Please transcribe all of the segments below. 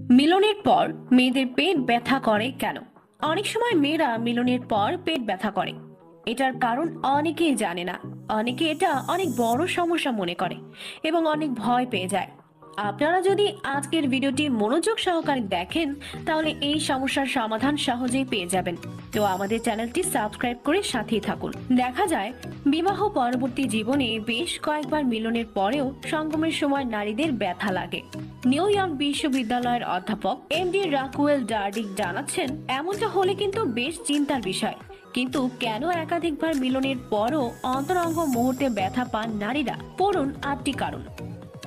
মিলনের পর মেয়েদের পেট ব্যথা করে কেন? অনেক সময় মেয়েরা মিলনের পর পেট ব্যথা করে। এটার কারণ অনেকেই জানে না। অনেকে এটা অনেক বড় সমস্যা মনে করে এবং অনেক ভয় পেয়ে যায়। আপনারা যদি আজকের ভিডিওটি মনোযোগ সহকারে দেখেন তাহলে এই সমস্যার সমাধান সহজেই পেয়ে যাবেন। তো আমাদের চ্যানেলটি সাবস্ক্রাইব করে সাথেই থাকুন। দেখা যায় বিবাহ পরবর্তী জীবনে বেশ কয়েকবার মিলনের পরেও সঙ্গমের সময় নারীদের ব্যথা লাগে। নিউ ইয়র্ক বিশ্ববিদ্যালয়ের অধ্যাপক এমডি রাকুয়েল ডার্ডিক জানাচ্ছেন, এমনটা হলে কিন্তু বেশ চিন্তার বিষয়। কিন্তু কেন একাধিকবার মিলনের পরও অন্তরঙ্গ মুহূর্তে ব্যথা পান নারীরা? পড়ুন 8টি কারণ।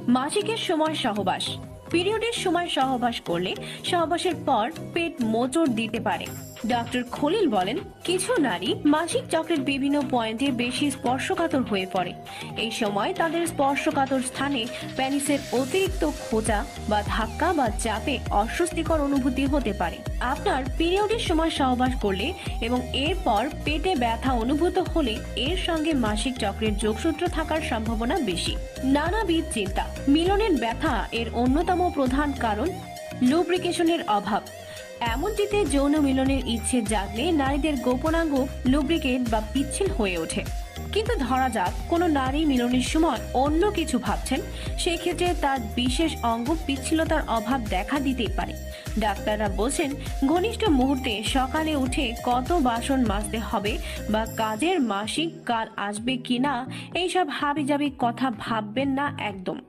মাসিকের সময় সহবাস। পিরিয়ডের সময় সহবাস করলে সহবাসের পর পেট মোচড় দিতে পারে। ডক্টর খলিল বলেন, কিছু নারী মাসিক চক্রের বিভিন্ন পয়েন্টে বেশি স্পর্শকাতর হয়ে পড়ে। এই সময় তাদের স্পর্শকাতর স্থানে প্যানিসের অতিরিক্ত খোঁচা বা ধাক্কা বা চাপে অস্বস্তিকর অনুভূতি হতে পারে। আপনার পিরিয়ডের সময় সহবাস করলে এবং এরপর পেটে ব্যথা অনুভূত হলে এর সঙ্গে মাসিক চক্রের যোগসূত্র থাকার সম্ভাবনা বেশি। নানাবিধ চিন্তা। মিলনের ব্যথা এর অন্যতম প্রধান কারণ লুব্রিকেশনের অভাব। এমনটিতে যৌন মিলনের ইচ্ছে জাগলে নারীদের গোপনাঙ্গ লুব্রিকেট বা পিচ্ছিল হয়ে ওঠে। কিন্তু ধরা যাক কোনো নারী মিলনের সময় অন্য কিছু ভাবছেন, সেই ক্ষেত্রে তার বিশেষ অঙ্গ পিচ্ছিলতার অভাব দেখা দিতেই পারে। ডাক্তাররা বলছেন, ঘনিষ্ঠ মুহূর্তে সকালে উঠে কত বাসন মাজতে হবে বা কাজের মাসিক কাল আসবে কিনা এইসব হাবিজাবি কথা ভাববেন না একদম।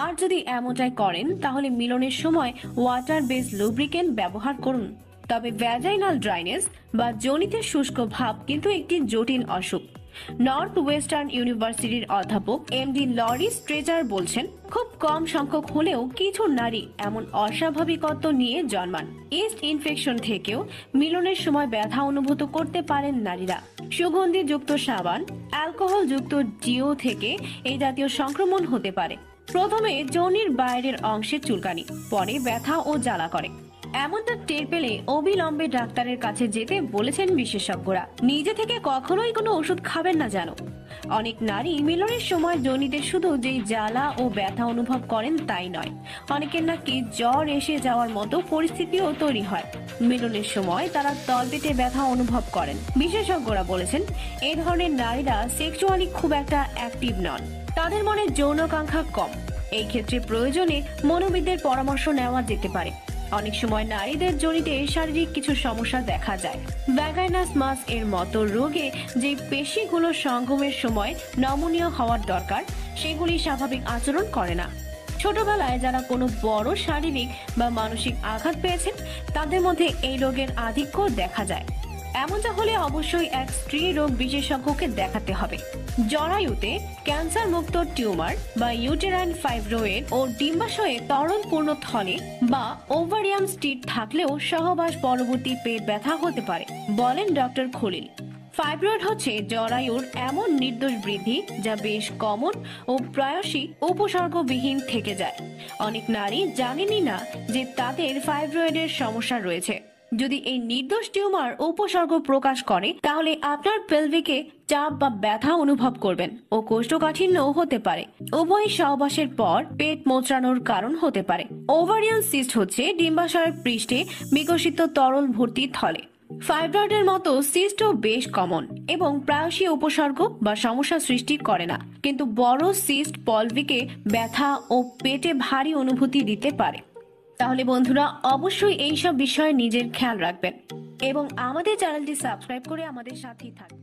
আর যদি এমনটাই করেন তাহলে মিলনের সময় ওয়াটার বেস লুব্রিকেন্ট ব্যবহার করুন। তবে ভ্যাজাইনাল ড্রাইনেস বা যোনিতের শুষ্ক ভাব কিন্তু একটি জটিল অসুখ। নর্থ ওয়েস্টার্ন ইউনিভার্সিটির অধ্যাপক এমডি লরি স্ট্রেজার বলছেন, খুব কম সংখ্যক হলেও কিছু নারী এমন অস্বাভাবিকত্ব নিয়ে জন্মান। ইস্ট ইনফেকশন থেকেও মিলনের সময় ব্যথা অনুভূত করতে পারেন নারীরা। সুগন্ধি যুক্ত সাবান, অ্যালকোহল যুক্ত জিও থেকে এই জাতীয় সংক্রমণ হতে পারে। প্রথমে যোনির বাইরের অংশে চুলকানি, পরে ব্যথা ও জ্বালা করে। এমনটা টের পেলে অবিলম্বে ডাক্তারের কাছে যেতে বলেছেন বিশেষজ্ঞরা। নিজে থেকে কখনোই কোনো ওষুধ খাবেন না যেন। অনেক নারী মিলনের সময় যোনিতে শুধু যেই জ্বালা ও ব্যথা অনুভব করেন তাই নয়, অনেকের নাকি জ্বর এসে যাওয়ার মতো পরিস্থিতিও তৈরি হয়। মিলনের সময় তারা তলপেটে ব্যথা অনুভব করেন। বিশেষজ্ঞরা বলেছেন, এই ধরনের নারীরা সেক্সুয়ালি খুব একটা অ্যাক্টিভ নন, তাদের মনে যৌনাকাঙ্ক্ষা কম। এই ক্ষেত্রে প্রয়োজনে মনোবিদদের পরামর্শ নেওয়া যেতে পারে। অনেক সময় নারীদের যোনিতে শারীরিক কিছু সমস্যা দেখা যায়। ভ্যাগাইনাস মাস এর মতো রোগে যে পেশিগুলো সঙ্গমের সময় নমনীয় হওয়ার দরকার সেগুলি স্বাভাবিক আচরণ করে না। ছোটবেলায় যারা কোনো বড় শারীরিক বা মানসিক আঘাত পেয়েছেন তাদের মধ্যে এই রোগের আধিক্য দেখা যায়। এমনটা হলে অবশ্যই এক স্ত্রী রোগ বিশেষজ্ঞকে দেখাতে হবে। জরায়ুতে ক্যান্সার মুক্ত টিউমার বা ইউটেরাইন ফাইব্রয়েড ও ডিম্বাশয়ে তরলপূর্ণ থলে বা ওভারিয়ান স্টিট থাকলেও সহবাস পরবর্তী পেট ব্যথা হতে পারে, বলেন ডক্টর খলিল। ফাইব্রয়েড হচ্ছে জরায়ুর এমন নির্দোষ বৃদ্ধি যা বেশ কমন ও প্রায়শই উপসর্গবিহীন থেকে যায়। অনেক নারী জানেনই না যে তাদের ফাইব্রয়েডের সমস্যা রয়েছে। যদি এই নির্দোষ টিউমার উপসর্গ প্রকাশ করে তাহলে আপনার পেলভিকে চাপ বা ব্যথা অনুভব করবেন ও কোষ্ঠকাঠিন্যও হতে পারে। উভয় সহবাসের পর পেট মোচড়ানোর কারণ হতে পারে। ওভারিয়ান সিস্ট হচ্ছে ডিম্বাশয়ের পৃষ্ঠে বিকশিত তরল ভর্তি থলে। ফাইব্রয়েডের মতো সিস্টও বেশ কমন এবং প্রায়শই উপসর্গ বা সমস্যা সৃষ্টি করে না, কিন্তু বড় সিস্ট পলভিকে ব্যথা ও পেটে ভারী অনুভূতি দিতে পারে। তাহলে বন্ধুরা অবশ্যই এইসব বিষয়ে নিজের খেয়াল রাখবেন এবং আমাদের চ্যানেলটি সাবস্ক্রাইব করে আমাদের সাথেই থাকবেন।